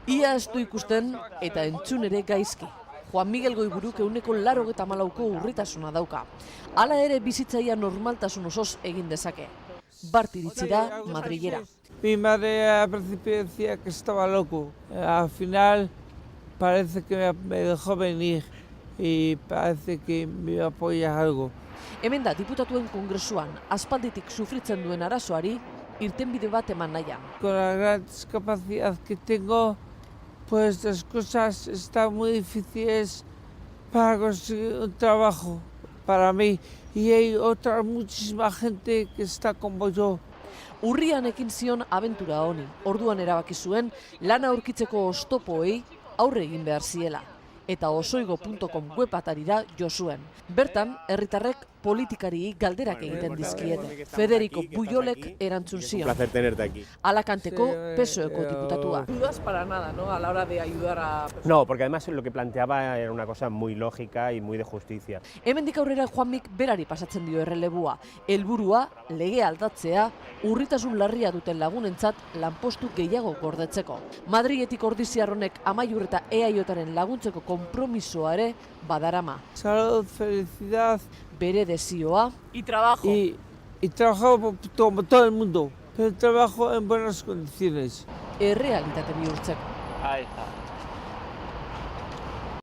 Ia ez du ikusten eta entzun ere gaizki. Juan Miguel Goiburuk 84ko urritasuna dauka. Hala ere bizitzaia normaltasun osoz egin dezake. Bart iritsi da Madrilera. Mi madre al principio decía que estaba loco. Al final parece que me dejó venir y parece que me apoya algo. Hemen da diputatuen kongresuan aspalditik sufritzen duen arazoari irtenbide bat eman nahian. Con la gran discapacidad que tengo, pues las cosas están muy difíciles para conseguir un trabajo para mí. Y hay otra muchísima gente que está como yo. Urrian ekin zion abentura honi. Orduan erabaki zuen lana aurkitzeko oztopoei aurre egin behar ziela. Eta osoigo.com web atarira jo zuen. Bertan, herritarrek politikari galderak egiten dizkiete. Federico Puyolek erantzun zion. Un placer tenerte aquí. Alakanteko PSOEko diputatua. Dudas para nada, ¿no? A la hora de ayudar a... No, porque además lo que planteaba era una cosa muy lógica y muy de justicia. Hemendik aurrera Juanmik berari pasatzen dio errelebua. Helburua lege aldatzea, urritasun larria duten lagunentzat lanpostu gehiago gordetzeko. Madriletik ordiziar honek Amaiur eta EAJaren laguntzeko konpromisoa ere badarama. Salud, felicidad. Bere desioa Y trabajo. Y trabajo como todo el mundo, pero trabajo en buenas condiciones. errealitate bihurtzeko. Ahí está.